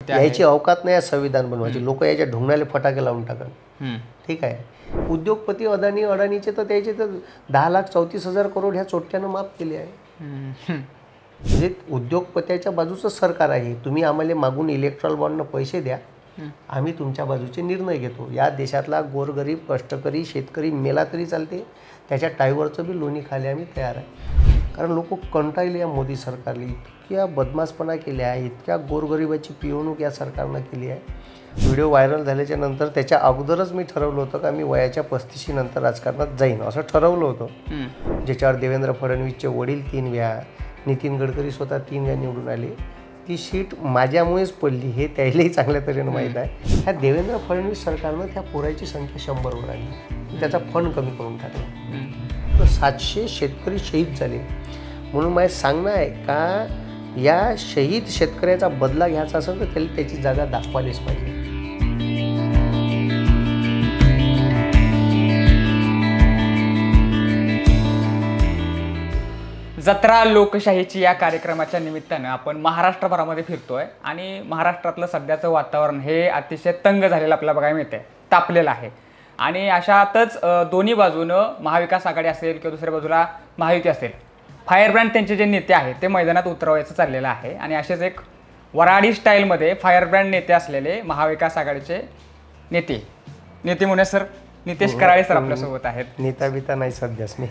याची अवकात नाही संविधान बनवायची. लोक याच्या ढोंगणाले फटाके लावून टाकत. ठीक आहे. उद्योगपती अडाणीचे तर त्याचे तर 10,34,000 करोड ह्या चोट्ट्यानं माफ केले आहे. म्हणजे उद्योगपत्याच्या बाजूचं सरकार आहे. तुम्ही आम्हाला मागून इलेक्ट्रॉल बॉन्डनं पैसे द्या, आम्ही तुमच्या बाजूचे निर्णय घेतो. या देशातला गोरगरीब कष्टकरी शेतकरी मेला तरी चालते, त्याच्या टाईवरचं बी लोणी खायला आम्ही तयार आहे. कारण लोक कंटाळले या मोदी सरकारने. इतक्या बदमाशपणा केल्या आहे, इतक्या गोरगरिबाची पिळवणूक या सरकारनं केली आहे. व्हिडिओ व्हायरल झाल्याच्या नंतर त्याच्या अगोदरच मी ठरवलं होतं का मी वयाच्या 35 नंतर राजकारणात जाईन असं ठरवलं होतं. ज्याच्यावर देवेंद्र फडणवीसचे वडील 3 वेळा, नितीन गडकरी स्वतः 3 वेळा निवडून आले. ती सीट माझ्यामुळेच पडली हे त्यालाही चांगल्या तऱ्हेनं माहीत आहे. ह्या देवेंद्र फडणवीस सरकारनं त्या पोराची संख्या 100वर आणली, त्याचा फंड कमी करून टाकला. 700 शेतकरी शहीद झाले. म्हणून मला सांगणं आहे का या शहीद शेतकऱ्याचा बदला घ्यायचा असेल तर त्याला त्याची जागा दाखवायलाच पाहिजे. जत्रा लोकशाहीची या कार्यक्रमाच्या निमित्तानं आपण महाराष्ट्रभरामध्ये फिरतोय आणि महाराष्ट्रातलं सध्याचं वातावरण हे अतिशय तंग झालेलं आपल्याला बघायला मिळतंय, तापलेलं आहे. आणि अशातच दोन्ही बाजूनं महाविकास आघाडी असेल किंवा दुसऱ्या बाजूला महायुती असेल, फायर ब्रँड त्यांचे जे नेते आहेत ते मैदानात उतरवायचं चाललेलं आहे. आणि असेच एक वराडी स्टाईलमध्ये फायर ब्रँड नेते असलेले महाविकास आघाडीचे नेते म्हणून सर नितेश कराळे सर आपल्यासोबत आहेत. नेता बिता नाही सध्याच मी.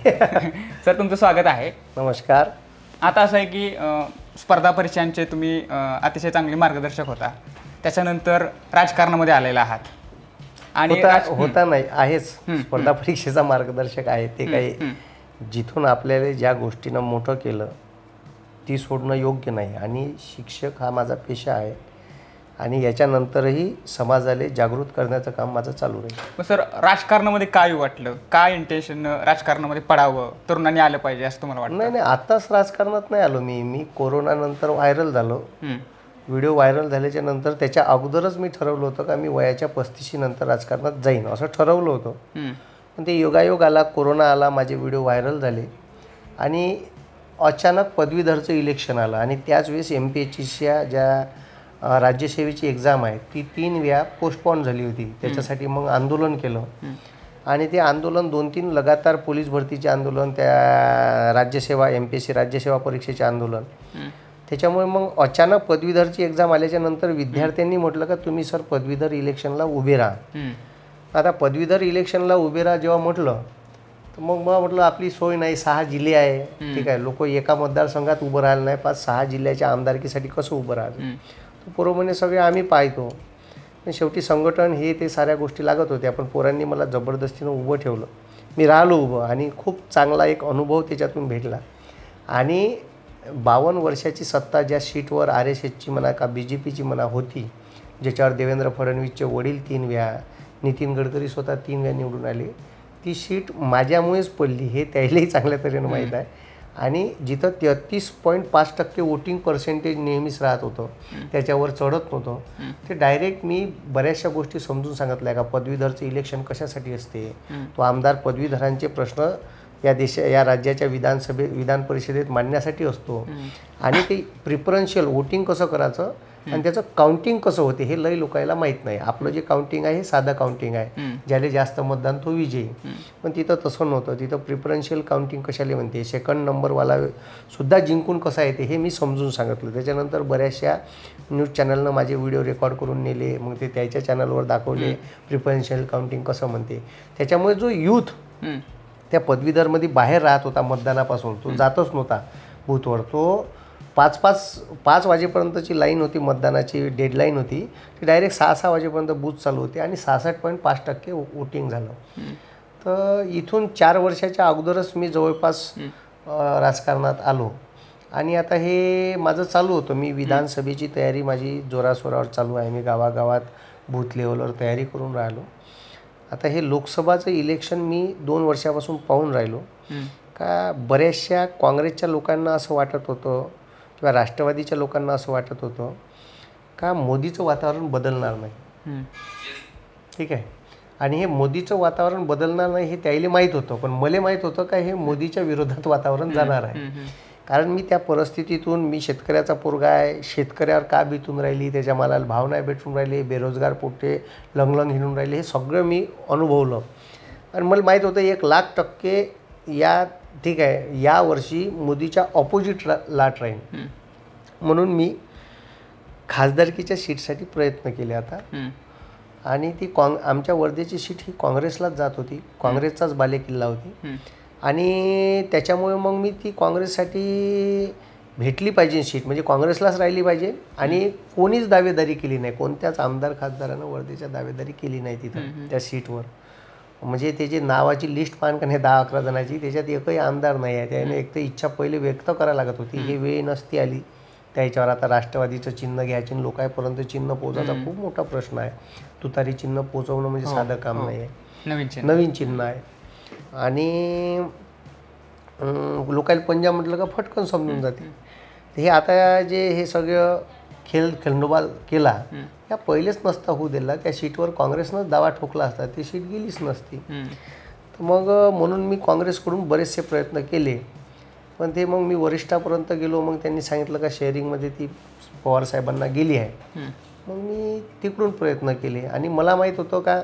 सर तुमचं स्वागत आहे. नमस्कार. आता असं आहे की स्पर्धा परीक्षांचे तुम्ही अतिशय चांगले मार्गदर्शक होता, त्याच्यानंतर राजकारणामध्ये आलेला आहात आणि होता नाही आहेच स्पर्धा परीक्षेचा मार्गदर्शक आहे. ते काही जिथून आपल्याला ज्या गोष्टीनं मोठं केलं ती सोडणं योग्य नाही. आणि शिक्षक हा माझा पेशा आहे आणि याच्यानंतरही समाजाला जागृत करण्याचं काम माझं चालू राहील. मग सर राजकारणामध्ये काय वाटलं, काय इंटेन्शन राजकारणामध्ये पडावं, तरुणांनी आलं पाहिजे असं तुम्हाला वाटतं? नाही आताच राजकारणात नाही आलो मी कोरोनानंतर व्हायरल झालो. व्हिडिओ व्हायरल झाल्याच्या नंतर त्याच्या अगोदरच मी ठरवलं होतं का मी वयाच्या 35 नंतर राजकारणात जाईन असं ठरवलं होतं. पण ते योगायोग आला, कोरोना आला, माझे व्हिडिओ व्हायरल झाले आणि अचानक पदवीधरचं इलेक्शन आलं. आणि त्याच वेळेस MPSCच्या ज्या राज्यसेवेची एक्झाम आहे ती 3 वेळा पोस्टपोन झाली होती. त्याच्यासाठी मग आंदोलन केलं आणि ते आंदोलन 2-3 लगातार पोलीस भरतीचे आंदोलन, त्या राज्यसेवा MPSC राज्यसेवा परीक्षेचे आंदोलन. त्याच्यामुळे मग अचानक पदवीधरची एक्झाम आल्याच्या नंतर विद्यार्थ्यांनी म्हटलं का तुम्ही सर पदवीधर इलेक्शनला उभे राहा. आता पदवीधर इलेक्शनला उभे राहा जेव्हा म्हटलं तर मग म्हटलं आपली सोय नाही, 6 जिल्हे आहे. ठीक आहे, लोक एका मतदारसंघात उभं राहिलं नाही, 5-6 जिल्ह्याच्या आमदारकीसाठी कसं उभं राहिलं. बरोबर सगळे आम्ही पाहतो. शेवटी संघटन हे ते साऱ्या गोष्टी लागत होत्या, पण पोरांनी मला जबरदस्तीनं उभं ठेवलं. मी राहिलो उभं आणि खूप चांगला एक अनुभव त्याच्यातून भेटला. आणि 52 वर्षाची सत्ता ज्या सीटवर RSSची म्हणा का BJPची म्हणा होती, ज्याच्यावर देवेंद्र फडणवीसचे वडील 3 वेळा, नितीन गडकरी स्वतः 3 वेळा निवडून आले, ती सीट माझ्यामुळेच पडली हे त्यालाही चांगल्या तऱ्हेनं माहीत आहे. आणि जिथं 33.5% वोटिंग पर्सेंटेज नेहमीच राहत होतं, त्याच्यावर चढत नव्हतं, ते डायरेक्ट मी बऱ्याचशा गोष्टी समजून सांगितल्या का पदवीधरचं इलेक्शन कशासाठी असते. तो आमदार पदवीधरांचे प्रश्न या राज्याच्या विधान परिषदेत मांडण्यासाठी असतो. आणि ते प्रिफरन्शियल वोटिंग कसं करायचं आणि त्याचं काउंटिंग कसं होते हे लई लोकांना माहीत नाही. आपलं जे काउंटिंग आहे हे साधं काउंटिंग आहे, ज्याला जास्त मतदान तो विजयी. पण तिथं तसं नव्हतं. तिथं प्रिफरन्शियल काउंटिंग कशाला म्हणते, सेकंड नंबरवाला सुद्धा जिंकून कसा येते हे मी समजून सांगितलं. त्याच्यानंतर बऱ्याचशा न्यूज चॅनलनं माझे व्हिडिओ रेकॉर्ड करून नेले, मग ते त्याच्या चॅनलवर दाखवले प्रिफरन्शियल काउंटिंग कसं म्हणते. त्याच्यामुळे जो यूथ त्या पदवीधरमध्ये बाहेर राहत होता मतदानापासून, तो जातच नव्हता बूथवर. तो 5 वाजेपर्यंतची लाईन होती, मतदानाची डेडलाईन होती, ती डायरेक्ट 6 वाजेपर्यंत बूथ चालू होते आणि 66.5% वोटिंग झालं. तर इथून 4 वर्षाच्या अगोदरच मी जवळपास राजकारणात आलो. आणि आता हे माझं चालू होतं. मी विधानसभेची तयारी माझी जोराशोरावर चालू आहे. मी गावागावात बूथ लेवलवर तयारी करून राहिलो. आता हे लोकसभाचं इलेक्शन मी 2 वर्षापासून पाहून राहिलो का बऱ्याचशा काँग्रेसच्या लोकांना असं वाटत होतं किंवा राष्ट्रवादीच्या लोकांना असं वाटत होतं का मोदीचं वातावरण बदलणार नाही. ठीक आहे, आणि हे मोदीचं वातावरण बदलणार नाही हे त्याला माहीत होतं, पण मला माहीत होतं का हे मोदीच्या विरोधात वातावरण जाणार आहे. कारण मी त्या परिस्थितीतून, मी शेतकऱ्याचा पोरगा आहे, शेतकऱ्यावर का बितून राहिली, त्याच्या मालाला भाव नाही भेटून राहिले, बेरोजगार पोटे लंगलंग हिंडून राहिले, हे सगळं मी अनुभवलं. आणि मला माहीत होतं 1,00,000% या ठीक आहे यावर्षी मोदीच्या ऑपोजिट लाट राहील. म्हणून मी खासदारकीच्या सीटसाठी प्रयत्न केले आता. आणि ती आमच्या वर्धेची सीट ही काँग्रेसलाच जात होती, काँग्रेसचाच बालेकिल्ला होती. आणि त्याच्यामुळे मग मी ती काँग्रेससाठी भेटली पाहिजे सीट, म्हणजे काँग्रेसलाच राहिली पाहिजे. आणि कोणीच दावेदारी केली नाही, कोणत्याच आमदार खासदारानं वर्धेच्या दावेदारी केली नाही तिथं त्या सीटवर. म्हणजे त्याची नावाची लिस्ट पाहन का नाही 10-11 जणांची, त्याच्यात एकही आमदार नाही आहे. त्याने एक तर इच्छा पहिले व्यक्त करायला लागत होती, हे वेळ नसती आली त्याच्यावर. आता राष्ट्रवादीचं चिन्ह घ्यायचे, लोकांपर्यंत चिन्ह पोहोचायचा खूप मोठा प्रश्न आहे. तुतारी चिन्ह पोहोचवणं म्हणजे साधं काम नाही आहे, नवीन चिन्ह आहे. आणि लोकांना पंजा म्हटलं का फटकन समजून जाते. हे आता जे हे सगळं खेळंडोबा केला, या पहिलेच नसता होऊ दिला, त्या सीटवर काँग्रेसनंच दावा ठोकला असता, ती सीट गेलीच नसती. तर मग म्हणून मी काँग्रेसकडून बरेचसे प्रयत्न केले. पण ते मग मी वरिष्ठापर्यंत गेलो. मग त्यांनी सांगितलं का शेअरिंगमध्ये ती पवारसाहेबांना गेली आहे. मग मी तिकडून प्रयत्न केले. आणि मला माहीत होतं का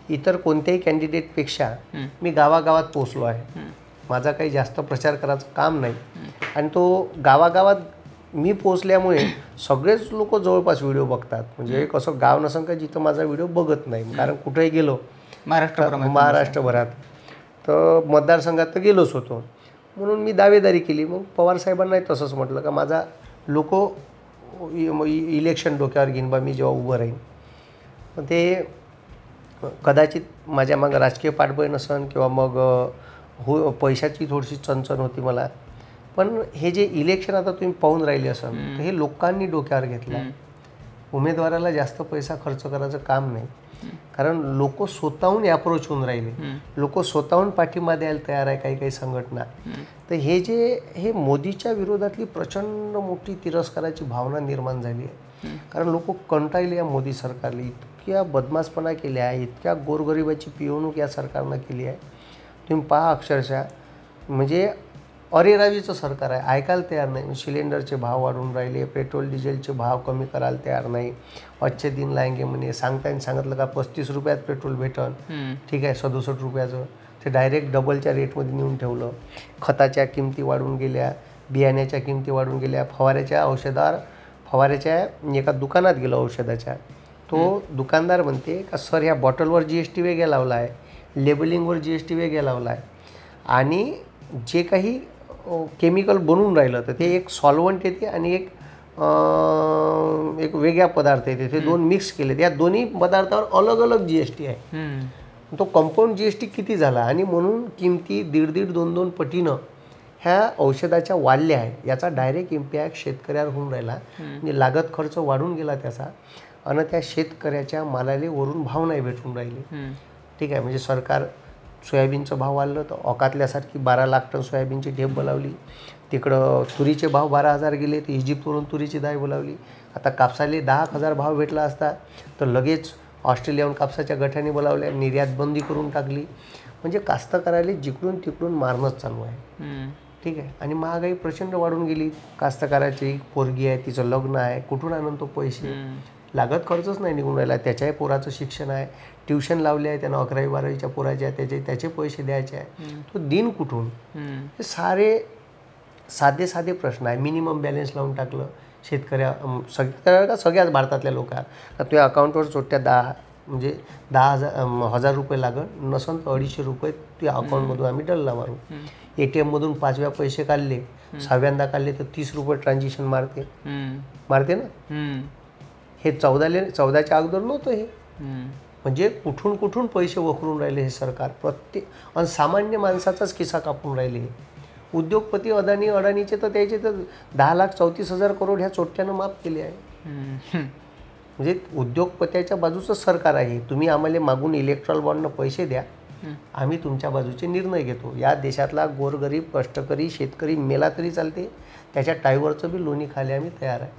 इतर कोणत्याही कॅन्डिडेटपेक्षा मी गावागावात पोचलो आहे. माझा काही जास्त प्रचार करायचं काम नाही. आणि तो गावागावात मी पोचल्यामुळे सगळेच लोक जवळपास व्हिडिओ बघतात. म्हणजे एक असं गाव नसेल का जिथं माझा व्हिडिओ बघत नाही. कारण कुठेही गेलो महाराष्ट्रभरात, तर मतदारसंघात तर गेलोच होतो. म्हणून मी दावेदारी केली. मग पवारसाहेबांनाही तसंच म्हटलं का माझा लोक इलेक्शन डोक्यावर घेईन बा मी जेव्हा उभं राहीन. पण ते कदाचित माझ्या मागं राजकीय पाठबळ नसन किंवा मग पैशाची थोडीशी चणचण होती मला. पण हे जे इलेक्शन आता तुम्ही पाहून राहिले असाल, तर हे लोकांनी डोक्यावर घेतलं. उमेदवाराला जास्त पैसा खर्च करायचं काम नाही. कारण लोक स्वतःहून अप्रोच होऊन राहिले, लोक स्वतःहून पाठिंबा द्यायला तयार आहे काही काही संघटना. तर हे मोदीच्या विरोधातली प्रचंड मोठी तिरस्काराची भावना निर्माण झाली आहे. कारण लोक कंटाळले या मोदी सरकारला. इतक्या बदमाशपणा केल्या आहे, इतक्या गोरगरिबाची पिळवणूक या सरकारनं केली आहे. तुम्ही पहा अक्षरशः म्हणजे अरेरावीचं सरकार आहे, ऐकायला तयार नाही. सिलेंडरचे भाव वाढून राहिले, पेट्रोल डिझेलचे भाव कमी करायला तयार नाही. अच्छे दिन लाएंगे म्हणे, सांगितलं का 35 रुपयात पेट्रोल भेटन, ठीक आहे 67 रुपयाचं, ते डायरेक्ट डबलच्या रेटमध्ये नेऊन ठेवलं. खताच्या किमती वाढून गेल्या, बियाण्याच्या किमती वाढून गेल्या. फवाऱ्याच्या एका दुकानात गेलो औषधाच्या, तो दुकानदार म्हणते का सर ह्या बॉटलवर GST वेगळा लावला आहे, लेबलिंगवर GST वेगळा लावला आहे. आणि जे काही केमिकल बनवून राहिलं तर ते एक सॉल्वंट येते आणि एक वेगळा पदार्थ येते, ते दोन मिक्स केले. या दोन्ही पदार्थावर अलग अलग GST आहे. तो कंपाऊंड GST किती झाला. आणि म्हणून किमती 1.5-2 पटीनं ह्या औषधाच्या वाढल्या आहे. याचा डायरेक्ट इम्पॅक्ट शेतकऱ्यावर होऊन राहिला. म्हणजे लागत खर्च वाढून गेला त्याचा. आणि त्या शेतकऱ्याच्या मालाले वरून भाव नाही भेटून राहिले. ठीक आहे, म्हणजे सरकार सोयाबीनचं भाव वाढलं तर औकातल्यासारखी 12 लाख टन सोयाबीनची ढेप बोलावली. तिकडं तुरीचे भाव 12,000 गेले तर इजिप्तवरून तुरीची डाळ बोलावली. आता कापसाले 10,000 भाव भेटला असता तर लगेच ऑस्ट्रेलियाहून कापसाच्या गठ्याने बोलावल्या, निर्यात बंदी करून टाकली. म्हणजे कास्तकाराला जिकडून तिकडून मारणंच चालू आहे. ठीक आहे. आणि महागाई प्रचंड वाढून गेली. कास्तकाराची पोरगी आहे, तिचं लग्न आहे, कुठून आणून तो पैसे, लागत खर्चच नाही निघून राहिला. त्याच्याही पोराचं शिक्षण आहे, ट्युशन लावले आहे त्यानं 11वी-12वीच्या पोराच्या, त्याचे पैसे द्यायचे आहे, तो दिन कुठून. हे साधे साधे प्रश्न आहे. मिनिमम बॅलन्स लावून टाकलं सगळ्याच भारतातल्या लोकांना. तुझ्या अकाउंटवर चोट्या 10,000 रुपये लागत नसन तर 250 रुपये तुझ्या अकाउंटमधून आम्ही डल्ला मारू. ATMमधून 5व्या पैसे काढले, 6व्यांदा काढले तर 30 रुपये ट्रान्झॅक्शन मारते ना. हे 14च्या अगोदर नव्हतं हे. म्हणजे कुठून कुठून पैसे वखरून राहिले हे सरकार. आणि सामान्य माणसाचाच खिसा कापून राहिले. उद्योगपती अडाणीचे तर त्याचे तर 10,34,000 करोड ह्या चोट्यानं माफ केले आहे. म्हणजे उद्योगपत्याच्या बाजूचंच सरकार आहे. तुम्ही आम्हाला मागून इलेक्ट्रॉल बॉन्डनं पैसे द्या, आम्ही तुमच्या बाजूचे निर्णय घेतो. या देशातला गोरगरीब कष्टकरी शेतकरी मेला तरी चालते, त्याच्या टाईवरचं बी लोणी खायला आम्ही तयार आहे.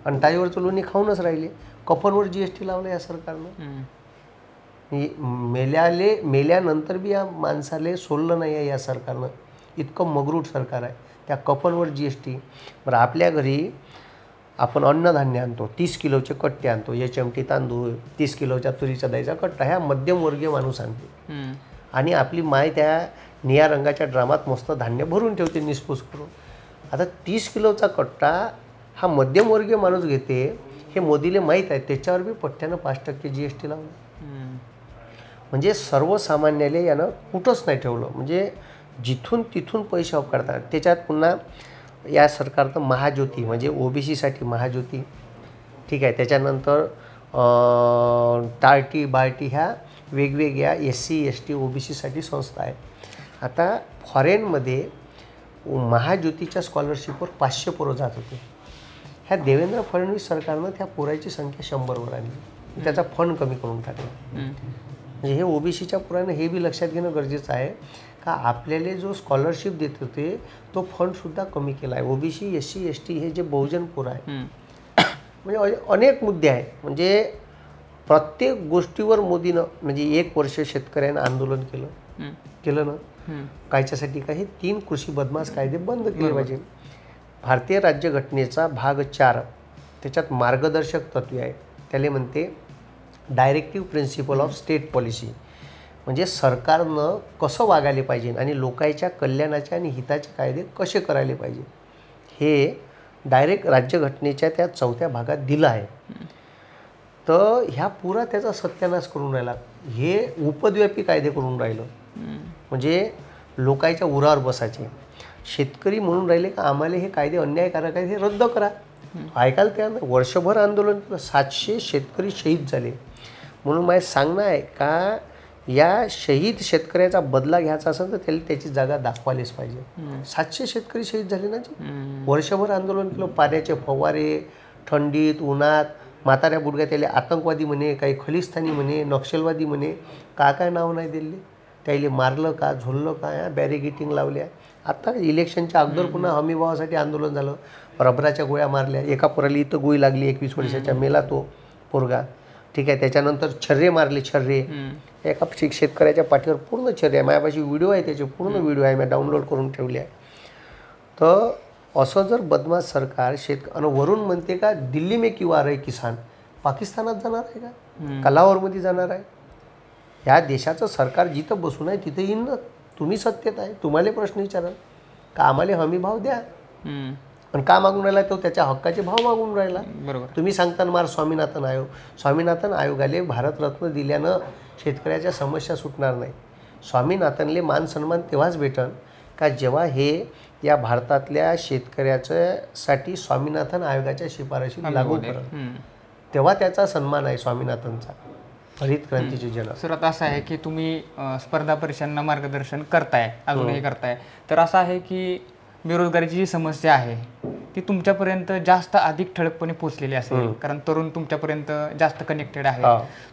आणि टाईवरचं लोणी खाऊनच राहिले. कपनवर GST लावलं या सरकारनं. मेल्यानंतर बी या माणसाले सोडलं नाही आहे या सरकारनं. इतकं मगरूट सरकार आहे. त्या कपलवर GST. बरं, आपल्या घरी आपण अन्नधान्य आणतो, 30 किलोचे कट्टे आणतो, HMT तांदूळ, 30 किलोच्या तुरीच्या डाळीचा कट्टा, ह्या मध्यमवर्गीय माणूस आणते. आणि आपली माय त्या निळ्या रंगाच्या ड्रामात मस्त धान्य भरून ठेवते निसपूस करून. आता 30 किलोचा कट्टा हा मध्यमवर्गीय माणूस घेते, हे मोदीले माहीत आहे, त्याच्यावर बी पट्ट्यानं 5% GST लावलं. म्हणजे सर्वसामान्याला यानं कुठंच नाही ठेवलं. म्हणजे जिथून तिथून पैसे काढतात. त्याच्यात पुन्हा या सरकारनं महाज्योती म्हणजे OBCसाठी महाज्योती, ठीक आहे. त्याच्यानंतर टार्टी बार्टी ह्या वेगवेगळ्या SC ST OBCसाठी संस्था आहेत. आता फॉरेनमध्ये महाज्योतीच्या स्कॉलरशिपवर 500 पोरं जात होते. ह्या देवेंद्र फडणवीस सरकारनं त्या पोराची संख्या 100वर आणली, त्याचा फंड कमी करून टाकला. म्हणजे हे OBCच्या पोरानं हे बी लक्षात घेणं गरजेचं आहे का आपल्याला जो स्कॉलरशिप देत होते तो फंडसुद्धा कमी केला आहे. OBC SC ST हे जे बहुजन पोरं आहे, म्हणजे अनेक मुद्दे आहेत. म्हणजे प्रत्येक गोष्टीवर मोदीनं म्हणजे 1 वर्ष शेतकऱ्यांना आंदोलन केलं ना. कायच्यासाठी का हे 3 कृषी बदमाश कायदे बंद केले पाहिजे. भारतीय राज्यघटनेचा भाग 4 त्याच्यात मार्गदर्शक तत्त्वे आहे. त्याला म्हणते directive principle of state policy. म्हणजे सरकारनं कसं वागायला पाहिजे आणि लोकांच्या कल्याणाचे आणि हिताचे कायदे कसे करायला पाहिजे हे डायरेक्ट राज्यघटनेच्या त्या 4थ्या भागात दिलं आहे. तर ह्या पुरा त्याचा सत्यानाश करून राहिला. हे उपद्व्यापी कायदे करून राहिलं. म्हणजे लोकांच्या उरावर बसायचे. शेतकरी म्हणून राहिले का आम्हाला हे कायदे अन्यायकारक आहेत, हे रद्द करा. ऐकायला तयार नाही. वर्षभर आंदोलन केलं, 700 शेतकरी शहीद झाले. म्हणून मला सांगणं आहे का या शहीद शेतकऱ्याचा बदला घ्यायचा असेल तर त्याला त्याची जागा दाखवायलाच पाहिजे. 700 शेतकरी शहीद झाले ना जी. वर्षभर आंदोलन केलं, पाण्याचे फवारे, थंडीत उन्हात, म्हाताऱ्या बुडग्या त्याला आतंकवादी म्हणे, काही खलिस्तानी म्हणे, नक्षलवादी म्हणे, काय नाव नाही दिले. त्याला मारलं का, झोललं का, बॅरिगेटिंग लावल्या. आता इलेक्शनच्या अगोदर पुन्हा हमीभावासाठी आंदोलन झालं, रबराच्या गोळ्या मारल्या. एका पोराला इथं गोळी लागली, 21 वर्षाच्या, मेला तो पोरगा, ठीक आहे. त्याच्यानंतर छर्रे मारले, छर्रे. एका शेतकऱ्याच्या पाठीवर पूर्ण छर्रे आहे. माझ्यापाशी व्हिडिओ आहे, त्याचे पूर्ण व्हिडिओ आहे, मी डाउनलोड करून ठेवले आहे. तर असं जर बदमाश सरकार आणि वरून म्हणते का दिल्ली में क्यों आ रहे किसान, पाकिस्तानात जाणार आहे का लाहोरमध्ये जाणार आहे. ह्या देशाचं सरकार जिथं बसून आहे तिथं येईन ना. तुम्ही सत्तेत आहे, तुम्हाला प्रश्न विचाराल का आम्हाला हमी भाव द्या. पण का मागून राहिला तो, त्याच्या हक्काचे भाव मागून राहिला. बरोबर. तुम्ही सांगता मार स्वामीनाथन आयोग. स्वामीनाथन आयोगाले भारतरत्न दिल्यानं शेतकऱ्याच्या समस्या सुटणार नाही. स्वामीनाथनले मान सन्मान तेव्हाच भेटन का जेव्हा हे या भारतातल्या शेतकऱ्याच्यासाठी स्वामीनाथन आयोगाच्या शिफारशी लागू करत, तेव्हा त्याचा सन्मान आहे स्वामीनाथनचा, हरित क्रांतीचे जनक. सर, आता असं आहे की तुम्ही स्पर्धा परीक्षांना मार्गदर्शन करताय, अजूनही करताय. तर असं आहे की बेरोजगारीची जी समस्या आहे ती तुमच्यापर्यंत जास्त अधिक ठळकपणे पोहोचलेली असेल, कारण तरुण तुमच्यापर्यंत जास्त कनेक्टेड आहे.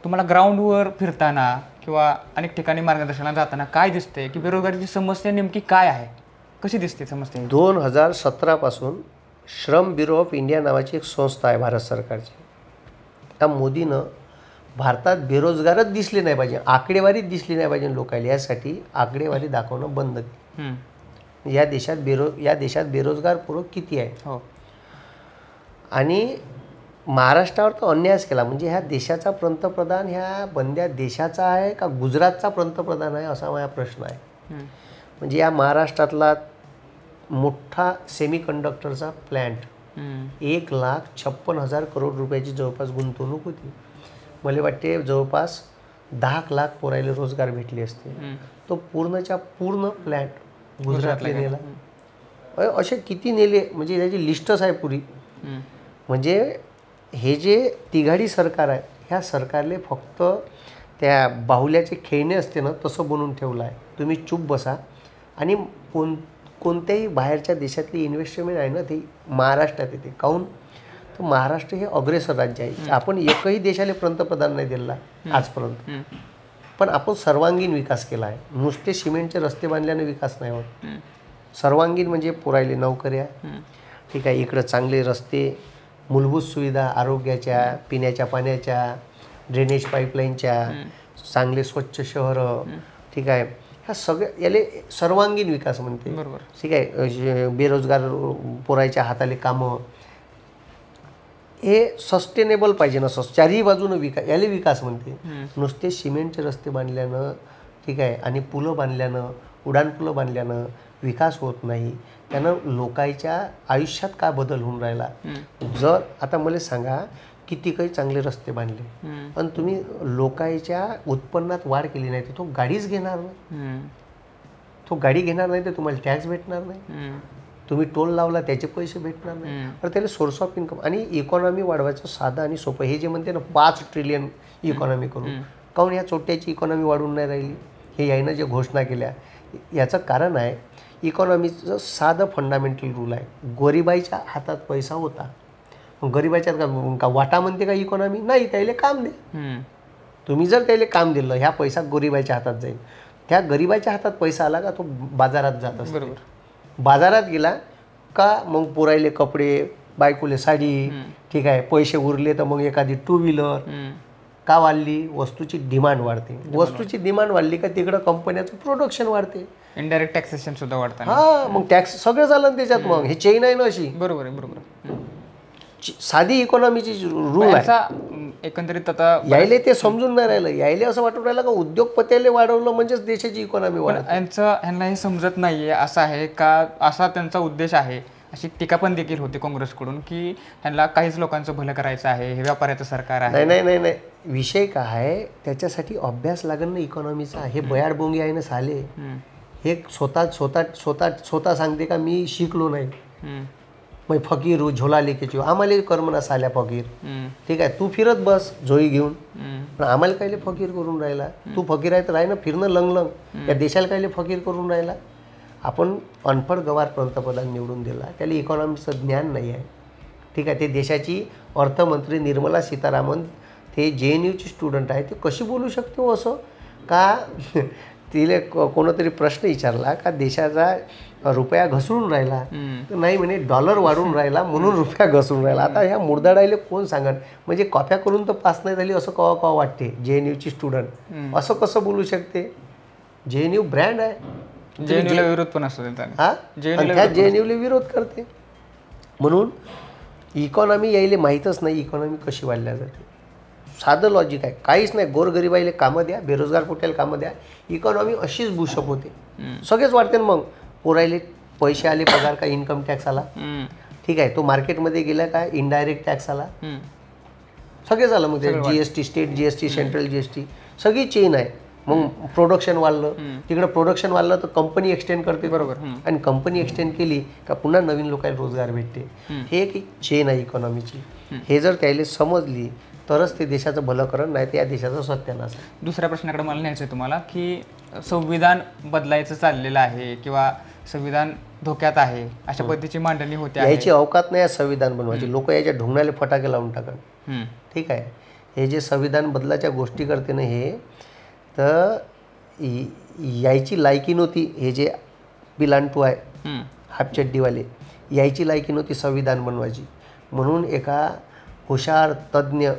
तुम्हाला ग्राउंडवर फिरताना किंवा अनेक ठिकाणी मार्गदर्शनाला जाताना काय दिसतंय की बेरोजगारीची समस्या नेमकी काय आहे, कशी दिसते समस्या? 2017 पासून श्रम ब्युरो ऑफ इंडिया नावाची एक संस्था आहे भारत सरकारची. त्या मोदीनं भारतात बेरोजगारच दिसले नाही पाहिजे, आकडेवारीच दिसली नाही पाहिजे लोकांना, यासाठी आकडेवारी दाखवणं बंद केली. या देशात बेरोजगार पोरं किती आहेत. आणि महाराष्ट्रावर तर अन्यायच केला. म्हणजे ह्या देशाचा पंतप्रधान ह्या बंद्या देशाचा आहे का गुजरातचा पंतप्रधान आहे असा माझा प्रश्न आहे. म्हणजे या महाराष्ट्रातला मोठा सेमीकंडक्टरचा प्लॅन्ट 1,56,000 करोड रुपयाची जवळपास गुंतवणूक होती. मला वाटते जवळपास 10 लाख पोरायला रोजगार भेटले असते. तो पूर्णच्या पूर्ण प्लॅन्ट गुजरातला नेला. असे किती नेले म्हणजे त्याची लिस्टच आहे पुरी. म्हणजे हे जे तिघाडी सरकार आहे, ह्या सरकारले फक्त त्या बाहुल्याचे खेळणे असते ना तसं बनवून ठेवलं आहे. तुम्ही चूप बसा आणि कोणत्याही बाहेरच्या देशातली इन्व्हेस्टमेंट आहे ना ती महाराष्ट्रात येते. काहून तर महाराष्ट्र हे अग्रेसर राज्य आहे. आपण एकही देशाला पंतप्रधान नाही दिला आजपर्यंत, पण आपण सर्वांगीण विकास केला आहे. नुसते सिमेंटचे रस्ते बांधल्याने विकास नाही होत. सर्वांगीण म्हणजे पुरायले नोकऱ्या, ठीक आहे, इकडं चांगले रस्ते, मूलभूत सुविधा आरोग्याच्या, पिण्याच्या पाण्याच्या, ड्रेनेज पाईपलाईनच्या, चांगले स्वच्छ शहरं, ठीक आहे, ह्या हा सगळ्या याले सर्वांगीण विकास म्हणते. बरोबर. ठीक आहे. बेरोजगार पोरायच्या हाताले कामं, हे सस्टेनेबल पाहिजे ना. चारही बाजूनं विकास, याले विकास म्हणते. नुसते सिमेंटचे रस्ते बांधल्यानं, ठीक आहे, आणि पुलं बांधल्यानं, उड्डाणपुलं बांधल्यानं विकास होत नाही. त्यानं लोकांच्या आयुष्यात काय बदल होऊन राहिला. जर आता मला सांगा, किती काही चांगले रस्ते बांधले पण तुम्ही लोकांच्या उत्पन्नात वाढ केली नाही तर तो गाडीच घेणार नाही. तो गाडी घेणार नाही तर तुम्हाला टॅक्स भेटणार नाही. तुम्ही टोल लावला त्याचे पैसे भेटणार नाही. तर त्याला सोर्स ऑफ इन्कम आणि इकॉनॉमी वाढवायचं साधं आणि सोपं. हे जे म्हणते ना 5 ट्रिलियन इकॉनॉमी करून, काहून या चोट्याची इकॉनॉमी वाढून नाही राहिली. हे यायनं जे घोषणा केल्या याचं कारण आहे इकॉनॉमीचं साधं फंडामेंटल रूल आहे. गरिबाईच्या हातात पैसा होता. गरिबाच्या का वाटा म्हणते का इकॉनॉमी नाही. त्याला काम दे. तुम्ही जर त्याला काम दिलं, ह्या पैसा गरिबाच्या हातात जाईल. त्या गरिबाच्या हातात पैसा आला का तो बाजारात जात असतो. बाजारात गेला का मग पोरायले कपडे, बायकोले साडी, ठीक आहे, पैसे उरले तर मग एखादी 2 व्हीलर. का वाढली? वस्तूची डिमांड वाढते. वस्तूची डिमांड वाढली का तिकडं कंपन्याचं प्रोडक्शन वाढते. इनडायरेक्ट टॅक्सेशन सुद्धा वाढतं. हा, मग टॅक्स सगळं झालं त्याच्यात. मग हे चेन आहे ना अशी. बरोबर आहे. बरोबर. साधी इकॉनॉमीची रूल आहे. एकंदरीत आता यायले ते समजून नाही राहिलं. यायले असं वाटून राहिलं का उद्योगपत्याले वाढवलं म्हणजेच देशाची इकॉनॉमी वाढत. ह्यांना हे समजत नाहीये असं आहे का, असा त्यांचा उद्देश आहे. अशी टीका पण देखील होती काँग्रेसकडून की ह्यांना काहीच लोकांचं भलं करायचं आहे, हे व्यापाऱ्याचं सरकार आहे. नाही नाही नाही, विषय काय आहे त्याच्यासाठी अभ्यास लागेल ना इकॉनॉमीचा. हे बयाड बोंगी आहे ना साले. हे स्वतः सांगते का मी शिकलो नाही, मग फकीर झोला लेके आम्हाला कर्मना साल्या फकीर. ठीक आहे, तू फिरत बस झोई घेऊन, पण आम्हाला कायले फकीर करून राहिला. तू फकीर आहे तर राही ना फिरणं लंग या देशाला कायले फकीर करून राहिला. आपण अनपढ गवार पंतप्रधान निवडून दिला, त्याला इकॉनॉमीचं ज्ञान नाही आहे. ठीक आहे, ते देशाची अर्थमंत्री निर्मला सीतारामन ते JNUची स्टुडंट आहे. ते कशी बोलू शकते हो असं का? तिला कोणतरी प्रश्न विचारला का देशाचा रुपया घसरून राहिला, नाही म्हणे डॉलर वाढून राहिला म्हणून रुपया घसरून राहिला. आता ह्या मुर्दाडायले कोण सांगन? म्हणजे कॉप्या करून तर पास नाही झाली असं कवा कवा वाटते. JNUची स्टुडंट असं कसं बोलू शकते? JNU ब्रँड आहे. JNUला विरोध पण असतो हा, त्या JNUला विरोध करते. म्हणून इकॉनॉमी यायले माहीतच नाही इकॉनॉमी कशी वाढल्या जाते. साधं लॉजिक आहे, काहीच नाही. गोरगरिबाईले कामं द्या, बेरोजगार पोट्याला कामं द्या, इकॉनॉमी अशीच बुशअप होते. सगळेच वाढते. मग पोरायले पैसे आले, पगार का इन्कम टॅक्स आला. ठीक आहे, तो मार्केटमध्ये गेला काय इनडायरेक्ट टॅक्स आला. सगळे झालं. मग GST, state GST, central GST, सगळी चेन आहे. मग प्रोडक्शन वाढलं, तिकडं प्रोडक्शन वाढलं तर कंपनी एक्सटेंड करते. बरोबर. आणि कंपनी एक्सटेंड केली का पुन्हा नवीन लोकांना रोजगार भेटते. हे एक चेन आहे इकॉनॉमीची. हे जर त्याला समजली तरच ते देशाचं भलं करण, नाही तर या देशाचं सत्यानाश आहे. दुसऱ्या प्रश्नाकडे मला न्यायचं आहे तुम्हाला की संविधान बदलायचं चाललेलं आहे किंवा संविधान धोक्यात आहे अशा पद्धतीची मांडणी होते. याची अवकात नाही संविधान बनवायची. लोक याच्या ढोंगणाले फटाके लावून टाकन. ठीक आहे, हे जे संविधान बदलाच्या गोष्टी करते ना हे, तर यायची लायकी नव्हती. हे जे पिलांटू आहे हापचड्डीवाले, यायची लायकी नव्हती संविधान बनवायची. म्हणून एका हुशार तज्ज्ञ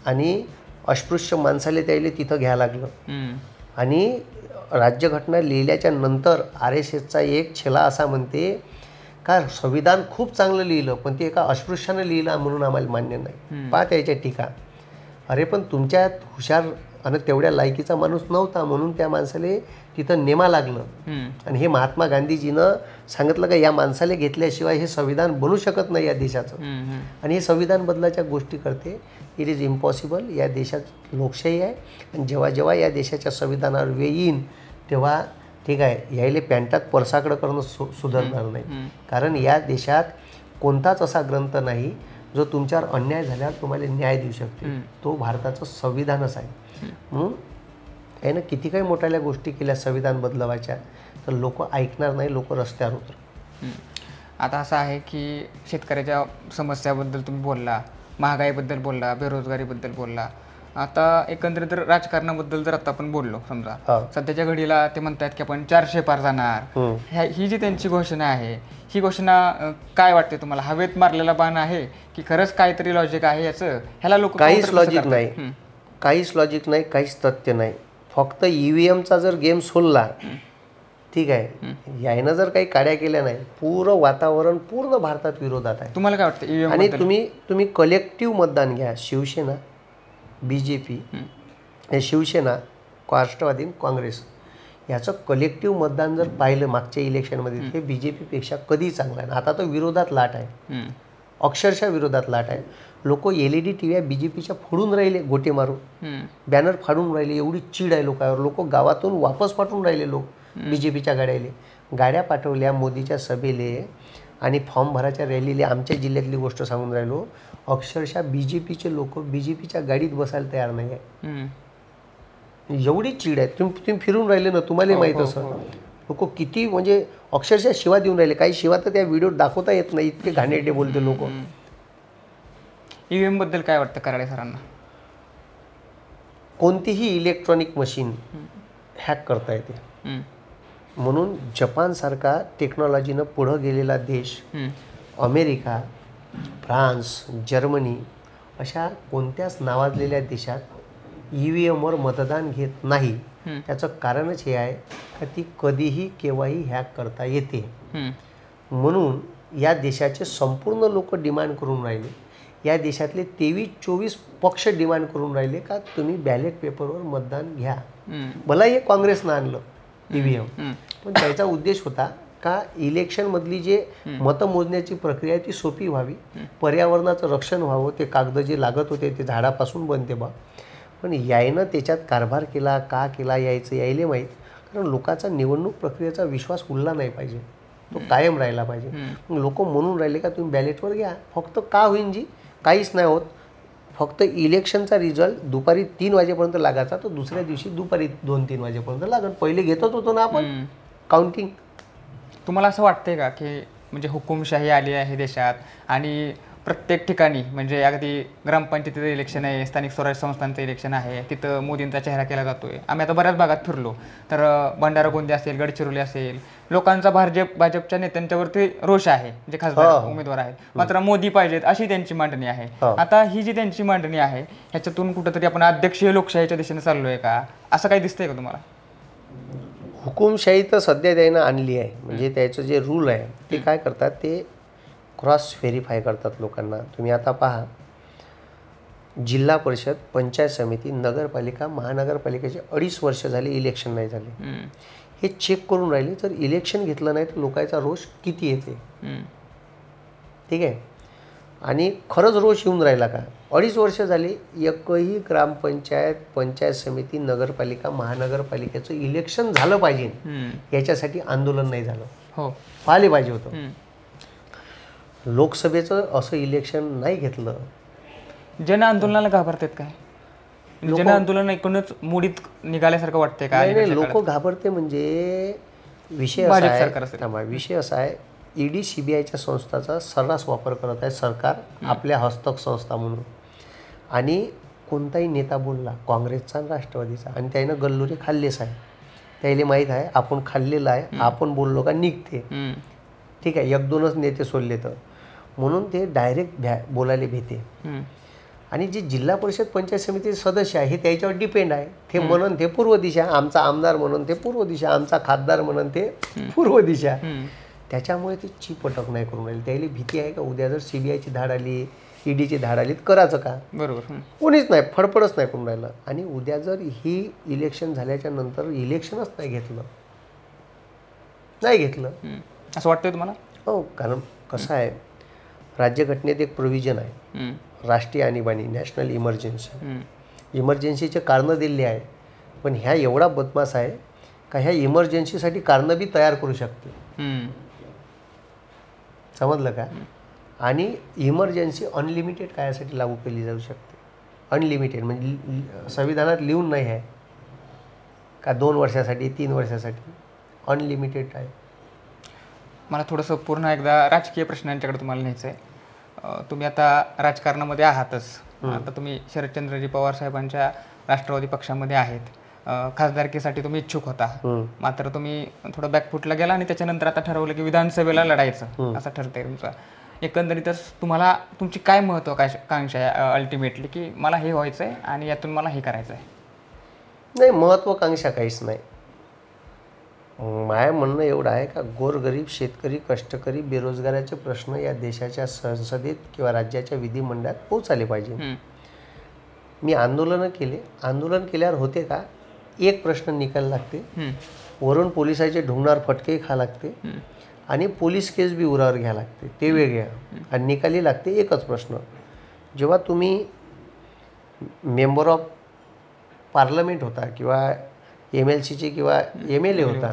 आणि अस्पृश्य माणसाले त्याला तिथं घ्यायला लागलं. आणि राज्यघटना लिहिल्याच्या नंतर RSSचा एक छेला असा म्हणते का संविधान खूप चांगलं लिहिलं पण ते एका अस्पृश्यानं लिहिलं म्हणून आम्हाला मान्य नाही. पहा त्याच्या टीका. अरे पण तुमच्यात हुशार आणि तेवढ्या लायकीचा माणूस नव्हता म्हणून त्या माणसाला तिथं नेमा लागलं. आणि हे महात्मा गांधीजीनं सांगितलं का या माणसाला घेतल्याशिवाय हे संविधान बनू शकत नाही या देशाचं. आणि हे संविधान बदलाच्या गोष्टी करते. It is impossible. या देशात लोकशाही आहे आणि जेव्हा जेव्हा या देशाच्या संविधानावर वेळ येईन तेव्हा ठीक आहे यायले पॅन्टात परसाकडं करणं सुधारणार नाही. कारण या देशात कोणताच असा ग्रंथ नाही जो तुमच्यावर अन्याय झाल्यावर तुम्हाला न्याय देऊ शकते. तो भारताचं संविधानच आहे. म्हणून यानं किती काही मोठ्या गोष्टी केल्या संविधान बदलवायच्या तर लोक ऐकणार नाही, लोक रस्त्यावर उतर. आता असं आहे की शेतकऱ्याच्या समस्याबद्दल तुम्ही बोलला, महागाईबद्दल बोलला, बेरोजगारीबद्दल बोलला. आता एकंदरीत राजकारणाबद्दल जर आता आपण बोललो, समजा सध्याच्या घडीला ते म्हणतात की आपण 400 पार जाणार, ही जी त्यांची घोषणा आहे, ही घोषणा काय वाटते तुम्हाला? हवेत मारलेला बाण आहे की खरंच काहीतरी लॉजिक आहे याचं? ह्याला लोक काहीच लॉजिक नाही, काहीच लॉजिक नाही, काहीच तथ्य नाही. फक्त ईव्हीएमचा जर गेम सोडला, ठीक आहे, यायनं जर काही काड्या केल्या नाही, पूर्ण वातावरण पूर्ण भारतात विरोधात आहे. तुम्हाला काय वाटतं ईव्हीएम? आणि तुम्ही कलेक्टिव्ह मतदान घ्या. शिवसेना, बीजेपी, शिवसेना, राष्ट्रवादी, काँग्रेस याचं कलेक्टिव्ह मतदान जर पाहिलं मागच्या इलेक्शनमध्ये, हे बीजेपीपेक्षा कधी चांगलं आहे. आता तो विरोधात लाट आहे, अक्षरशः विरोधात लाट आहे. लोक LED टीव्ही बीजेपीच्या फोडून राहिले, गोटे मारून बॅनर फाडून राहिले. एवढी चीड आहे लोकांवर. लोक गावातून वापस पाठवून राहिले. लोक बीजेपीच्या गाड्या पाठवल्या मोदीच्या सभेले आणि फॉर्म भराच्या रॅलीले. आमच्या जिल्ह्यातली गोष्ट सांगून राहिलो, अक्षरशः बीजेपीचे लोक बीजेपीच्या गाडीत बसायला तयार नाही आहे. एवढी चीड आहे. तुम्ही फिरून राहिले ना, तुम्हाला माहीत असं लोक किती म्हणजे अक्षरशः शिवा देऊन राहिले. काही शिवा तर त्या व्हिडिओ दाखवता येत नाही, इतके घाणेरडे बोलते लोक. ईव्हीएम बद्दल काय वाटतं कराडे सरांना? कोणतीही इलेक्ट्रॉनिक मशीन हॅक करता येते. म्हणून जपानसारखा टेक्नॉलॉजीनं पुढं गेलेला देश, अमेरिका, फ्रान्स, जर्मनी अशा कोणत्याच नावाजलेल्या देशात EVMवर मतदान घेत नाही. त्याचं कारणच हे आहे की ती कधीही केव्हाही हॅक करता येते. म्हणून या देशाचे संपूर्ण लोक डिमांड करून राहिले, या देशातले 23-24 पक्ष डिमांड करून राहिले का तुम्ही बॅलेट पेपरवर मतदान घ्या. भला हे काँग्रेसनं आणलं EVM, पण त्याचा उद्देश होता का इलेक्शनमधली जे मतमोजण्याची प्रक्रिया आहे ती सोपी व्हावी, पर्यावरणाचं रक्षण व्हावं, ते कागद जे लागत होते ते झाडापासून बनते बा. पण यायनं त्याच्यात कारभार केला का केला यायले माहीत. कारण लोकांचा निवडणूक प्रक्रियेचा विश्वास उडला नाही पाहिजे, तो कायम राहिला पाहिजे. मग लोक म्हणून राहिले का तुम्ही बॅलेटवर घ्या. फक्त का होईन जी काहीच नाही होत. फक्त इलेक्शनचा रिझल्ट दुपारी 3 वाजेपर्यंत लागायचा, तो दुसऱ्या दिवशी दुपारी 2-3 वाजेपर्यंत लागत. पहिले घेतच होतो ना आपण काउंटिंग. तुम्हाला असं वाटतंय का की म्हणजे हुकुमशाही आली आहे देशात आणि प्रत्येक ठिकाणी म्हणजे अगदी ग्रामपंचायतीचं इलेक्शन आहे, स्थानिक स्वराज्य संस्थांचं इलेक्शन आहे, तिथं मोदींचा चेहरा केला जातोय. आम्ही आता बऱ्याच भागात फिरलो तर भंडारा गोंदिया असेल, गडचिरोली असेल, लोकांचा भाजपच्या नेत्यांच्यावरती रोष आहे, जे खासदार उमेदवार आहेत. मात्र मोदी पाहिजेत अशी त्यांची मांडणी आहे. आता ही जी त्यांची मांडणी आहे ह्याच्यातून कुठंतरी आपण अध्यक्षीय लोकशाहीच्या दिशेने चाललोय का, असं काही दिसतंय का तुम्हाला? हुकुमशाही तर सध्या त्यानं आणली आहे. म्हणजे त्याचं जे रूल आहे ते काय करतात, ते क्रॉस व्हेरीफाय करतात लोकांना. तुम्ही आता पहा, जिल्हा परिषद, पंचायत समिती, नगरपालिका, महानगरपालिकेचे 2.5 वर्ष झाले इलेक्शन नाही झाले. हे चेक करून राहिले. जर इलेक्शन घेतलं नाही तर लोकांचा रोष किती येते. ठीक आहे. आणि खरंच रोष येऊन राहिला का? 2.5 वर्ष झाली एकही ग्रामपंचायत, पंचायत समिती, नगरपालिका, महानगरपालिकेचं इलेक्शन झालं पाहिजे याच्यासाठी आंदोलन नाही झालं. हो, पाहिले पाहिजे होतं. लोकसभेचं असं इलेक्शन नाही घेतलं. जन आंदोलनाला घाबरतात काय? जन आंदोलन एकूणच मुडीत निघाल्यासारखं वाटतंय का? नाही, लोक घाबरते म्हणजे विषय असा आहे, ED CBIच्या संस्थाचा सर्रास वापर करत आहे सरकार आपल्या हस्तक संस्था म्हणून. आणि कोणताही नेता बोलला, काँग्रेसचा आणि राष्ट्रवादीचा, आणि त्यानं गल्लोरी खाल्लेच आहे, त्याला माहीत आहे आपण खाल्लेलं आहे, आपण बोललो का निघते. ठीक आहे, 1-2च नेते सोडले तर, म्हणून ते डायरेक्ट बोलायला भीते. आणि जे जिल्हा परिषद पंचायत समितीचे सदस्य आहे हे त्याच्यावर डिपेंड आहे. ते म्हणून ते पूर्व दिशा, आमचा आमदार म्हणून ते पूर्व दिशा, आमचा खासदार म्हणून ते पूर्व दिशा. त्याच्यामुळे ते चिपटक नाही करून राहिले. त्याला भीती आहे का उद्या जर CBIची धाड आली, EDची धाड आली तर करायचं का? बरोबर. कोणीच नाही, फडफडच नाही करून राहिलं. आणि उद्या जर ही इलेक्शन झाल्याच्या नंतर इलेक्शनच नाही घेतलं असं वाटतंय तुम्हाला? हो, कारण कसं आहे, राज्यघटनेत एक प्रोव्हिजन आहे, राष्ट्रीय आणीबाणी, नॅशनल इमर्जन्सी. इमर्जन्सीचे कारणं दिली आहे, पण ह्या एवढा बदमाश आहे का ह्या इमर्जन्सीसाठी कारणं बी तयार करू शकते. समजलं का? आणि इमर्जन्सी अनलिमिटेड कायासाठी लागू केली जाऊ शकते. अनलिमिटेड म्हणजे संविधानात लिहून नाही आहे का 2 वर्षासाठी, 3 वर्षासाठी, अनलिमिटेड आहे. मला थोडंसं पूर्ण एकदा राजकीय प्रश्नांच्याकडे तुम्हाला न्यायचं आहे. तुम्ही आता राजकारणामध्ये आहातच. आता तुम्ही शरदचंद्रजी पवार साहेबांच्या राष्ट्रवादी पक्षामध्ये आहेत. खासदारकीसाठी तुम्ही इच्छुक होता, मात्र तुम्ही थोडं बॅकफुटला गेला आणि त्याच्यानंतर आता ठरवलं की विधानसभेला लढायचं असं ठरतंय तुमचं. एकंदरीतच तुम्हाला तुमची काय महत्त्वाकांक्षा आहे अल्टिमेटली, की मला हे व्हायचं आहे आणि यातून मला हे करायचं आहे? नाही, महत्त्वाकांक्षा काहीच नाही. माझं म्हणणं एवढं आहे का गोरगरीब शेतकरी कष्टकरी बेरोजगाराचे प्रश्न या देशाच्या संसदेत किंवा राज्याच्या विधिमंडळात पोहोचायला पाहिजे. मी आंदोलन केल्यावर होते का, एक प्रश्न निकाल लागते, वरून पोलिसाचे ढुंगणार फटके खा लागते आणि पोलीस केस बी उरावर घ्या लागते, ते वेगळ्या, आणि निकाली लागते एकच प्रश्न. जेव्हा तुम्ही मेंबर ऑफ पार्लमेंट होता किंवा MLCचे किंवा MLA होता,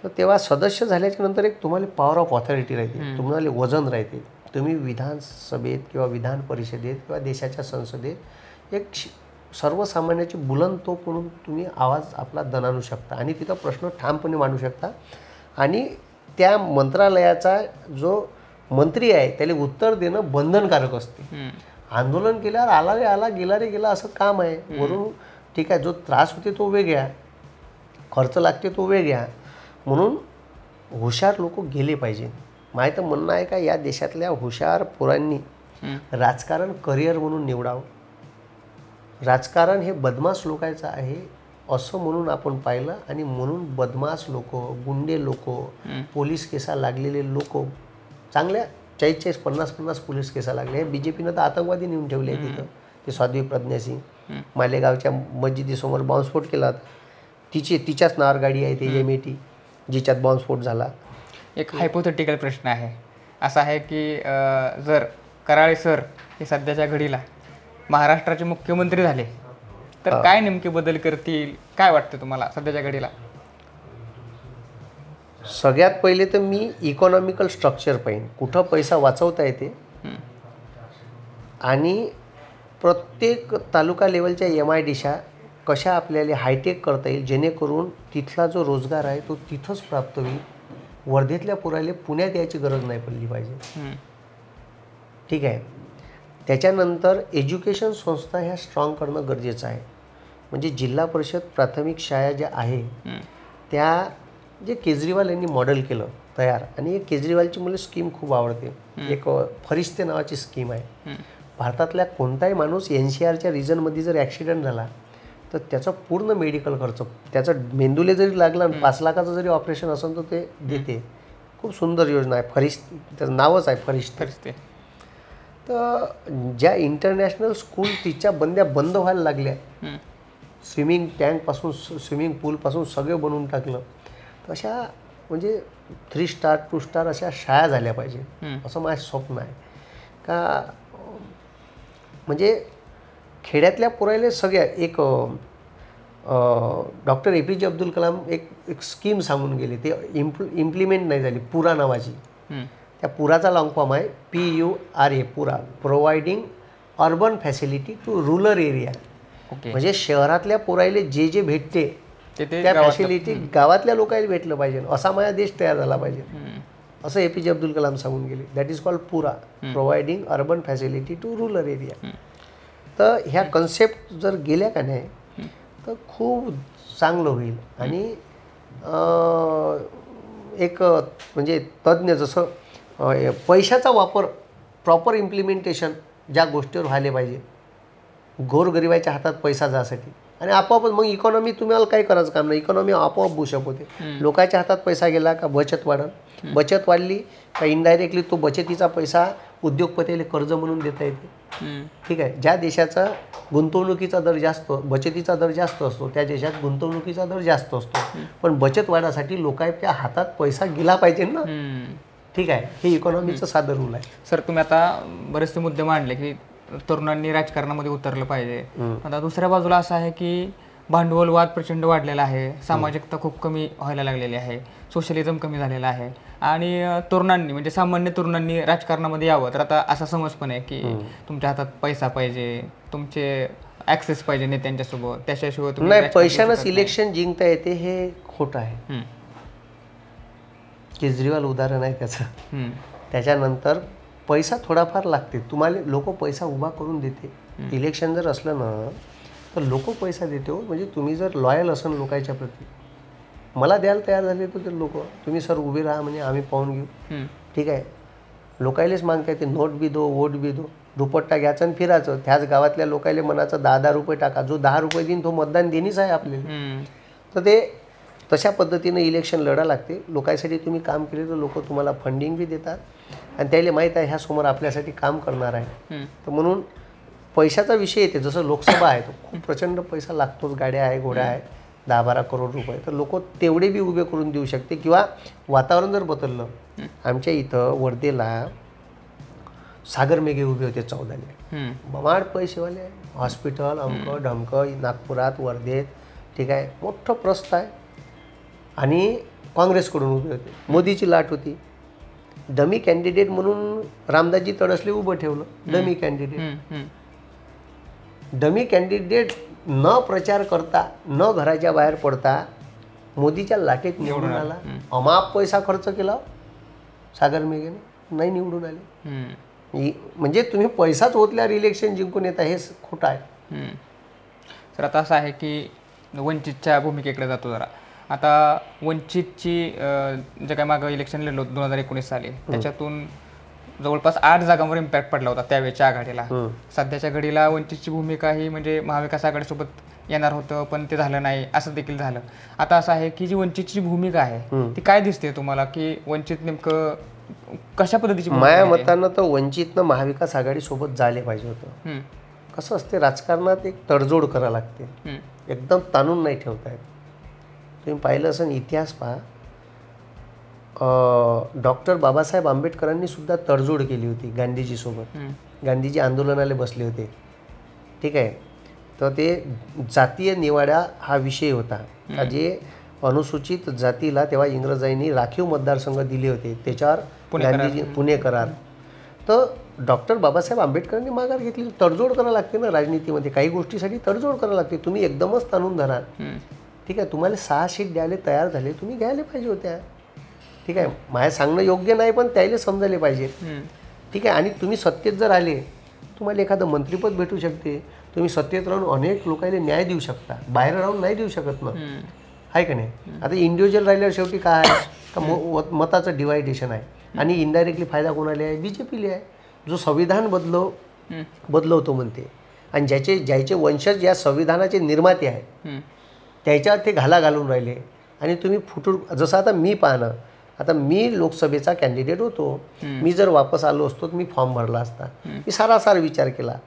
तर तेव्हा सदस्य झाल्याच्या नंतर एक तुम्हाला पॉवर ऑफ ऑथॉरिटी राहते, तुम्हाला वजन राहते. तुम्ही विधानसभेत किंवा विधान परिषदेत किंवा देशाच्या संसदेत एक सर्वसामान्याची बुलंद तोफ म्हणून तुम्ही आवाज आपला दणाणू शकता आणि तिथं प्रश्न ठामपणे मांडू शकता. आणि त्या मंत्रालयाचा जो मंत्री आहे त्याला उत्तर देणं बंधनकारक असते. आंदोलन केल्यावर आला रे आला, गेला रे गेला असं काम आहे. वरून ठीक आहे, जो त्रास होते तो वेगळा, खर्च लागते तो वेगळा. म्हणून हुशार लोक गेले पाहिजे. माझं तर म्हणणं आहे का या देशातल्या हुशार पोरांनी राजकारण करिअर म्हणून निवडावं. राजकारण हे बदमाश लोकांचं आहे असं म्हणून आपण पाहिलं, आणि म्हणून बदमाश लोक, गुंडे लोक, पोलीस केसा लागलेले लोक, चांगल्या 40-40, 50-50 पोलीस केसा लागले. BJPनं तर आतंकवादी नेऊन ठेवले आहे तिथं. ते साध्वी प्रज्ञा सिंग मालेगावच्या मस्जिदीसमोर बॉम्बस्फोट केला होता. तिच्याच नावावर गाडी आहे ते MAT, जिच्यात बॉम्बस्फोट झाला. एक हायपोथेटिकल प्रश्न आहे, असा आहे की जर कराळे सर हे सध्याच्या घडीला महाराष्ट्राचे मुख्यमंत्री झाले तर काय नेमके बदल करतील, काय वाटतं तुम्हाला सध्याच्या घडीला? सगळ्यात पहिले तर मी इकॉनॉमिकल स्ट्रक्चर पाहिन, कुठं पैसा वाचवता येते आणि प्रत्येक तालुका लेवलच्या MIDशा कशा आपल्याला हायटेक करता येईल जेणेकरून तिथला जो रोजगार आहे तो तिथंच प्राप्त होईल. वर्धेतल्या पोराला पुण्यात यायची गरज नाही पडली पाहिजे. ठीक आहे. त्याच्यानंतर एज्युकेशन संस्था ह्या स्ट्रॉंग करणं गरजेचं आहे. म्हणजे जिल्हा परिषद प्राथमिक शाळा ज्या आहे त्या जे केजरीवाल यांनी मॉडेल केलं तयार, आणि एक केजरीवालची मला स्कीम खूप आवडते. एक फरिश्ते नावाची स्कीम आहे. भारतातल्या कोणताही माणूस NCRच्या रिजनमध्ये जर ॲक्सिडेंट झाला तर त्याचा पूर्ण मेडिकल खर्च, त्याचा मेंदूला जरी लागला 5 लाखाचं जरी ऑपरेशन असेल तर ते देते. खूप सुंदर योजना आहे. त्याचं नावच आहे फरिश्ते. तर ज्या इंटरनॅशनल स्कूल तिच्या बंद व्हायला लागल्या, स्विमिंग टँकपासून स्विमिंग पूलपासून सगळं बनवून टाकलं, तर अशा म्हणजे 3 स्टार 2 स्टार अशा शाळा झाल्या पाहिजे असं माझं स्वप्न आहे. का म्हणजे खेड्यातल्या पोरायले सगळ्या एक डॉक्टर APJ अब्दुल कलाम एक स्कीम सांगून गेली, ते इम्प्लिमेंट नाही झाली, पुरा नावाची. त्या पुराचा लॉंग फॉर्म आहे PURA, PURA, providing urban facility to rural area. म्हणजे शहरातल्या पोरायले जे भेटते त्या फॅसिलिटी गावातल्या लोकांना भेटलं पाहिजे, असा माझा देश तयार झाला पाहिजे असं APJ अब्दुल कलाम सांगून गेले. That is called PURA, providing urban facility to rural area. तर ह्या कन्सेप्ट जर गेल्या का नाही तर खूप चांगलं होईल. आणि एक म्हणजे तज्ज्ञ जसं पैशाचा वापर प्रॉपर इम्प्लिमेंटेशन ज्या गोष्टीवर व्हायला पाहिजे गोरगरिबाच्या हातात पैसा जासाठी, आणि आपोआपच मग इकॉनॉमी तुम्हाला काही करायचं काम नाही, इकॉनॉमी आपोआप बुशअप होते. लोकांच्या हातात पैसा गेला का बचत वाढल, बचत वाढली का इनडायरेक्टली तो बचतीचा पैसा उद्योगपतीला कर्ज म्हणून देता येते. ठीक आहे. ज्या देशाचा गुंतवणुकीचा दर जास्त, बचतीचा दर जास्त असतो त्या देशात गुंतवणुकीचा दर जास्त असतो. पण बचत वाढासाठी लोकांच्या हातात पैसा गेला पाहिजे ना. ठीक आहे. हे इकॉनॉमीचं साधं रूल आहे. सर तुम्ही आता बरेचसे मुद्दे मांडले की तरुणांनी राजकारणामध्ये उतरलं पाहिजे. आता दुसऱ्या बाजूला असं आहे की भांडवलवाद प्रचंड वाढलेला आहे, सामाजिकता खूप कमी व्हायला लागलेली आहे, सोशलिझम कमी झालेला आहे, आणि तरुणांनी म्हणजे सामान्य तरुणांनी राजकारणामध्ये यावं तर आता असा समज पण आहे की तुमच्या हातात पैसा पाहिजे, तुमचे ॲक्सेस पाहिजे नेत्यांच्यासोबत, त्याच्याशिवाय नाही पैशानंच इलेक्शन जिंकता येते, हे खोटं आहे. केजरीवाल उदाहरण आहे त्याचं. त्याच्यानंतर पैसा थोडाफार लागते तुम्हाला, लोक पैसा उभा करून देते. इलेक्शन जर असलं ना तर लोक पैसा देते हो. म्हणजे तुम्ही जर लॉयल असाल लोकांच्या प्रती, मला द्यायला तयार झाले तर ते लोक, तुम्ही सर उभे राहा म्हणजे आम्ही पाहून घेऊ. ठीक आहे. लोकायलेच मागता येते नोट बी दो वोट बी दो. दुपट्टा घ्यायचा आणि फिरायचं. त्याच गावातल्या लोकांना म्हणायचं 10-10 रुपये टाका, जो 10 रुपये देईन तो मतदान देणीच आहे आपल्याला. तर ते तशा पद्धतीनं इलेक्शन लढा लागते. लोकांसाठी तुम्ही काम केले तर लोक तुम्हाला फंडिंग बी देतात आणि त्याला माहीत आहे ह्यासमोर आपल्यासाठी काम करणार आहे. तर म्हणून पैशाचा विषय येते. जसं लोकसभा आहे तो खूप प्रचंड पैसा लागतोच, गाड्या आहे, घोड्या आहे, 10-12 करोड रुपये. तर लोक तेवढे बी उभे करून देऊ शकते. किंवा वातावरण जर बदललं, आमच्या इथं वर्धेला सागर मेघे उभे होते 14ने, बमाड पैसेवाले, हॉस्पिटल अमकं ढमकं, नागपुरात, वर्धेत, ठीक आहे, मोठं प्रस्थ आहे. आणि काँग्रेसकडून उभे होते, मोदीची लाट होती. डमी कॅन्डिडेट म्हणून रामदासजी तडसले उभं ठेवलं. डमी कॅन्डिडेट, डमी कॅन्डिडेट न प्रचार करता, न घराच्या बाहेर पडता मोदीच्या लाटेत निवडून आला. अमाप पैसा खर्च केला सागर मेघेने, नाही निवडून आले. म्हणजे तुम्ही पैसाच ओतल्यावर इलेक्शन जिंकून येता, हे खोटं आहे. तर आता असं आहे की वंचितच्या भूमिकेकडे जातो जरा. आता वंचितची जे काय मागं इलेक्शन लढलं होतं 2019 साली, त्याच्यातून जवळपास 8 जागांवर इम्पॅक्ट पडला होता त्यावेळेच्या आघाडीला. सध्याच्या घडीला वंचितची भूमिका ही म्हणजे महाविकास आघाडीसोबत येणार होतं, पण ते झालं नाही, असं देखील झालं. आता असं आहे की जी वंचितची भूमिका आहे ती काय दिसते तुम्हाला, की वंचित नेमकं कशा पद्धतीची? माझ्या मतानं तर वंचितनं महाविकास आघाडीसोबत जायला पाहिजे होतं. कसं असते राजकारणात, एक तडजोड करावं लागते, एकदम ताणून नाही ठेवता येत. तुम्ही पाहिलं असं इतिहास पहा, डॉक्टर बाबासाहेब आंबेडकरांनी सुद्धा तडजोड केली होती गांधीजीसोबत. गांधीजी आंदोलनाला बसले होते, ठीक आहे. तर ते जातीय निवाडा हा विषय होता. जे अनुसूचित जातीला तेव्हा इंग्रजांनी राखीव मतदारसंघ दिले होते, त्याच्यावर गांधीजी पुणे करार. तर डॉक्टर बाबासाहेब आंबेडकरांनी माघार घेतली. तडजोड करावं लागते ना राजनीतीमध्ये, काही गोष्टीसाठी तडजोड करावं लागते. तुम्ही एकदमच ताणून धरा, ठीक आहे. तुम्हाला 6 सीट द्यायला तयार झाले, तुम्ही घ्यायला पाहिजे होत्या, ठीक आहे. माझं सांगणं योग्य नाही, पण त्याला समजायला पाहिजे, ठीक आहे. आणि तुम्ही सत्तेत जर आले, तुम्हाला एखादं मंत्रिपद भेटू शकते. तुम्ही सत्तेत राहून अनेक लोकांना न्याय देऊ शकता, बाहेर राहून नाही देऊ शकत ना, आहे का नाही. आता इंडिव्हिज्युअल राहिल्यावर शेवटी काय आहे का, मताचं डिवायडेशन आहे. आणि इनडायरेक्टली फायदा कोणाला आहे, BJPला आहे, जो संविधान बदलवतो म्हणते. आणि ज्याचे वंशज या संविधानाचे निर्माते आहेत, त्याच्यात ते घालून राहिले. आणि तुम्ही फुटून, जसं आता मी पाहणं, आता मी लोकसभेचा कॅन्डिडेट होतो, मी जर वापस आलो असतो तर मी फॉर्म भरला असता. मी सारासार विचार केला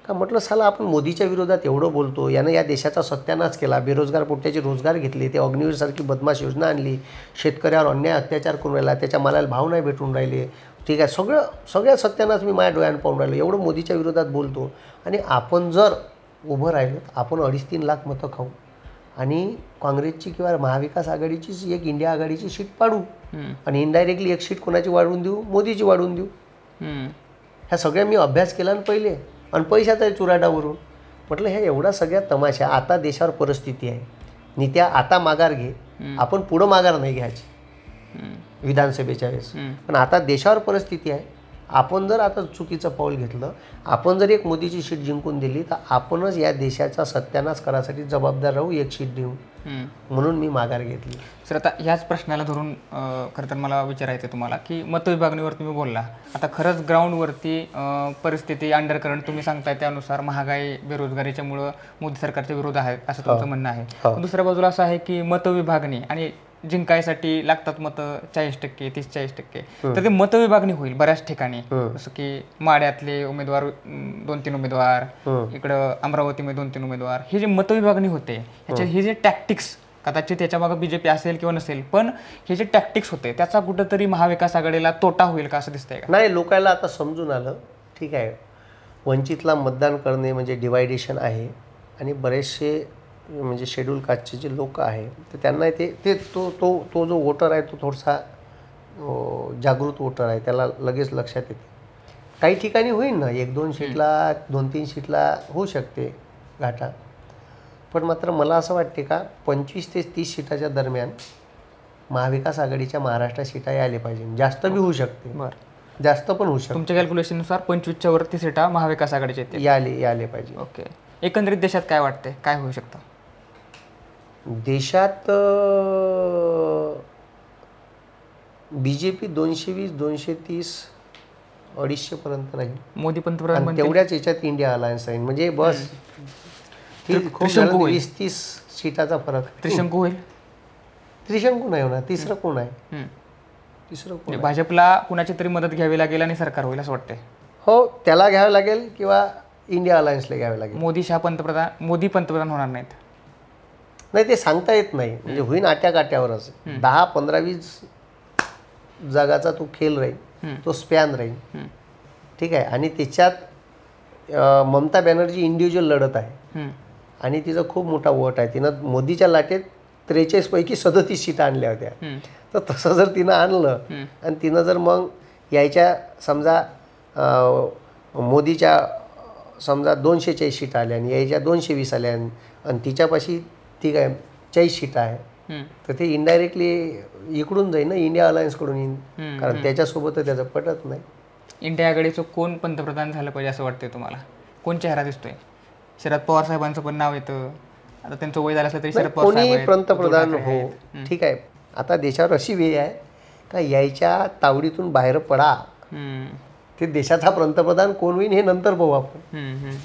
का, म्हटलं साला आपण मोदीच्या विरोधात एवढं बोलतो, यानं या देशाचा सत्यानाश केला, बेरोजगार पोट्याचे रोजगार घेतले, ते अग्निवीरसारखी बदमाश योजना आणली, शेतकऱ्यावर अन्याय अत्याचार करून राहिला, त्याच्या मालाला भाव नाही भेटून राहिले, ठीक आहे. सगळ्या सत्यानाश मी माझ्या डोळ्यानं पाहून राहिलो. एवढं मोदीच्या विरोधात बोलतो आणि आपण जर उभं राहिलो, आपण 2.5-3 लाख मतं खाऊ आणि काँग्रेसची किंवा महाविकास आघाडीचीच एक इंडिया आघाडीची सीट पाडू आणि इनडायरेक्टली एक सीट कोणाची वाढवून देऊ, मोदीची वाढवून देऊ. ह्या सगळ्या मी अभ्यास केला आणि पहिले, आणि पैशाचा चुराटावरून म्हटलं हे एवढा सगळ्या तमाशा. आता देशावर परिस्थिती आहे, नित्या आता माघार घे, आपण पुढं माघार नाही घ्यायची विधानसभेच्या वेळेस. पण आता देशावर परिस्थिती आहे, आपण जर आता चुकीचं पाऊल घेतलं, आपण जर एक मोदीची सीट जिंकून दिली, तर आपणच या देशाचा सत्यानाश करायसाठी जबाबदार राहू, एक सीट देऊ. म्हणून मी माघार घेतली. सर, आता ह्याच प्रश्नाला धरून खरं तर मला विचारायचं आहे तुम्हाला, की मतविभागणीवर तुम्ही बोलला. आता खरंच ग्राउंडवरती परिस्थिती अंडरकरंट तुम्ही सांगताय त्यानुसार महागाई, बेरोजगारीच्यामुळं मोदी सरकारच्या विरोध आहे असं तुमचं म्हणणं आहे. दुसऱ्या बाजूला असं आहे की मतविभागणी आणि जिंकायसाठी लागतात मतं 40%, 30-40%. तर ते मतविभागणी होईल बऱ्याच ठिकाणी, जसं की माड्यातले उमेदवार 2-3 उमेदवार, इकडं अमरावतीमध्ये 2-3 उमेदवार, हे जे मतविभागणी होते ह्याचे हे जे टॅक्टिक्स, कदाचित त्याच्यामागं BJP असेल किंवा नसेल, पण हे जे टॅक्टिक्स होते त्याचा कुठंतरी महाविकास आघाडीला तोटा होईल का असं दिसतंय का? नाही, लोकांना आता समजून आलं, ठीक आहे. वंचितला मतदान करणे म्हणजे डिवायडेशन आहे. आणि बरेचसे म्हणजे शेड्यूल कास्टचे जे लोक आहे, तर त्यांना ते तो जो वोटर आहे तो थोडासा जागृत वोटर आहे, त्याला लगेच लक्षात येते. काही ठिकाणी होईल ना, 1-2 सीटला, 2-3 सीटला होऊ शकते घाटा. पण मात्र मला असं वाटते का 25 ते 30 सीटाच्या दरम्यान महाविकास आघाडीच्या महाराष्ट्र सीटा यायला पाहिजे. जास्त बी होऊ शकते, जास्त पण होऊ शकते. तुमच्या कॅल्क्युलेशननुसार 25च्या वरती सीटा महाविकास आघाडीच्या येतील, यायले पाहिजे. ओके. एकंदरीत देशात काय वाटते, काय होऊ शकतं देशात? BJP 220-230 250 पर्यंत राहील. मोदी पंतप्रधान आणि बनतील. तेवढ्याच याच्यात इंडिया अलायन्स राहील. म्हणजे बस त्रिशंकू होईल. 20-30 सीटाचा फरक. त्रिशंकू होईल. त्रिशंकू नाही होणार. तिसरं कोण आहे? तिसरं कोण? म्हणजे भाजपला कुणाची तरी मदत घ्यावी लागेल आणि सरकार होईल असं वाटतंय. हो, त्याला घ्यावं लागेल किंवा इंडिया अलायन्सला घ्यावे लागेल. मोदी पंतप्रधान होणार नाहीत. नाही, ते सांगता येत नाही. म्हणजे होईन आट्याकाट्यावरच. 10, 15, 20 जगाचा तो खेळ राहील, तो स्पॅन राहील. ठीक आहे. आणि त्याच्यात ममता बॅनर्जी इंडिव्हिज्युअल लढत आहे आणि तिचा खूप मोठा वोट आहे. तिनं मोदीच्या लाटेत 43 पैकी 37 सीटा आणल्या होत्या. तर तसं जर तिनं आणलं आणि तिनं जर मग यायच्या समजा मोदीच्या समजा 240 सीटा आल्या आणि यायच्या 220 आल्या आणि तिच्यापाशी ती काय 40 सीटा आहे, तर ते इनडायरेक्टली इकडून जाईल ना, इंडिया अलायन्सकडून येईन. कारण त्याच्यासोबत त्याचं पटत नाही. इंडिया आघाडीचं कोण पंतप्रधान झालं पाहिजे असं वाटतंय तुम्हाला? कोण चेहरा दिसतोय? शरद पवार साहेबांचं पण नाव येतं. आता त्यांचं वय झालं असलं तरी शरद पवार कोणी पंतप्रधान हो, ठीक आहे. आता देशावर अशी वेळ आहे का यायच्या तावडीतून बाहेर पडा. ते देशाचा पंतप्रधान कोण होईल हे नंतर बघू आपण.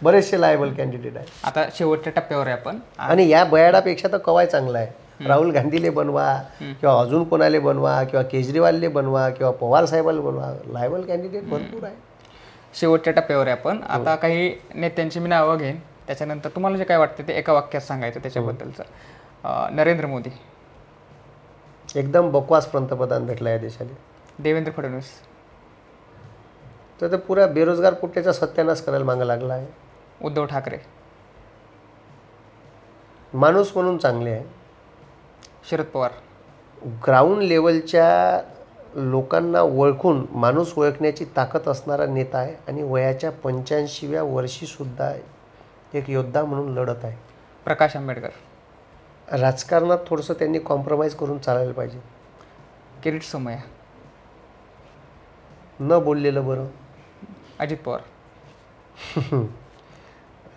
बरेचसे लायबल कॅन्डिडेट आहे. आता शेवटच्या टप्प्यावर आहे आपण. आणि या बयाडापेक्षा तर कवाय चांगला आहे. राहुल गांधीले बनवा किंवा अजून कोणाले बनवा किंवा केजरीवालले बनवा किंवा पवार साहेबाला बनवा, लायबल कॅन्डिडेट भरपूर आहे. शेवटच्या टप्प्यावर आहे आपण. आता काही नेत्यांची मी नावं घेईन, त्याच्यानंतर तुम्हाला जे काय वाटतं ते एका वाक्यात सांगायचं त्याच्याबद्दलचं. नरेंद्र मोदी एकदम बकवास पंतप्रधान भेटला या देशाला. देवेंद्र फडणवीस तर पुऱ्या बेरोजगार पुट्ट्याचा सत्यानाश करायला मागं लागला आहे. उद्धव ठाकरे माणूस म्हणून चांगले आहे. शरद पवार ग्राउंड लेवलच्या लोकांना ओळखून माणूस ओळखण्याची ताकद असणारा नेता आहे आणि वयाच्या 85व्या वर्षीसुद्धा एक योद्धा म्हणून लढत आहे. प्रकाश आंबेडकर राजकारणात थोडंसं त्यांनी कॉम्प्रोमाइज करून चालायला पाहिजे. किरीट सोमय्या न बोललेलं बरं. अजित पवार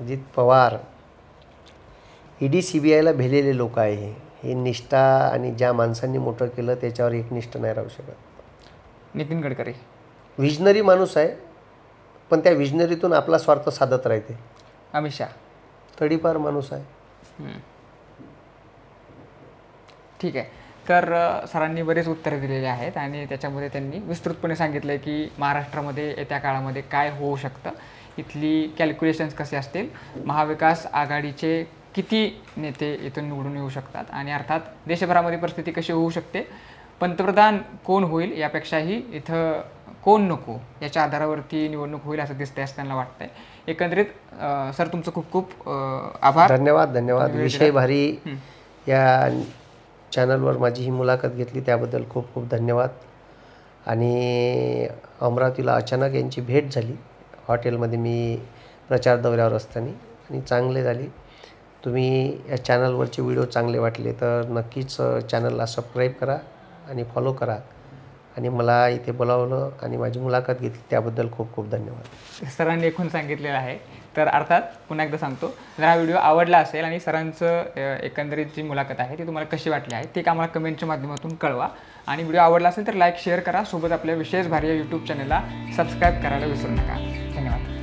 अजित पवार ईडी CBIला भेलेले लोक आहे. हे निष्ठा आणि ज्या माणसांनी मोठं केलं त्याच्यावर एकनिष्ठ नाही राहू शकत. नितीन गडकरी विजनरी माणूस आहे, पण त्या विजनरीतून आपला स्वार्थ साधत राहते. अमित शहा तडीपार माणूस आहे. ठीक आहे. तर सरांनी बरेच उत्तरं दिलेली आहेत आणि त्याच्यामध्ये त्यांनी विस्तृतपणे सांगितलं आहे की महाराष्ट्रामध्ये येत्या काळामध्ये काय होऊ शकतं, इथली कॅल्क्युलेशन्स कसे असतील, महाविकास आघाडीचे किती नेते इथून निवडून येऊ शकतात आणि अर्थात देशभरामध्ये परिस्थिती कशी होऊ शकते, पंतप्रधान कोण होईल यापेक्षाही इथं कोण नको याच्या आधारावरती निवडणूक होईल असं दिसतंय असं त्यांना वाटतंय. एकंदरीत सर तुमचं खूप खूप आभार. धन्यवाद. विषय भारी. या चॅनलवर माझी ही मुलाखत घेतली त्याबद्दल खूप खूप धन्यवाद. आणि अमरावतीला अचानक यांची भेट झाली हॉटेलमध्ये मी प्रचार दौऱ्यावर असताना आणि चांगले झाली. तुम्ही या चॅनलवरचे व्हिडिओ चांगले वाटले तर नक्कीच चॅनलला सबस्क्राईब करा आणि फॉलो करा. आणि मला इथे बोलावलं आणि माझी मुलाखत घेतली त्याबद्दल खूप खूप धन्यवाद. सरांनी एकूण सांगितलेलं आहे. तर अर्थात पुन्हा एकदा सांगतो, जर हा व्हिडिओ आवडला असेल आणि सरांचं एकंदरीत जी मुलाखत आहे ती तुम्हाला कशी वाटली आहे ते आम्हाला कमेंटच्या माध्यमातून कळवा. आणि व्हिडिओ आवडला असेल तर लाईक शेअर करा. सोबत आपल्या विशेष भारी या यूट्यूब चॅनलला सबस्क्राईब करायला विसरू नका. धन्यवाद.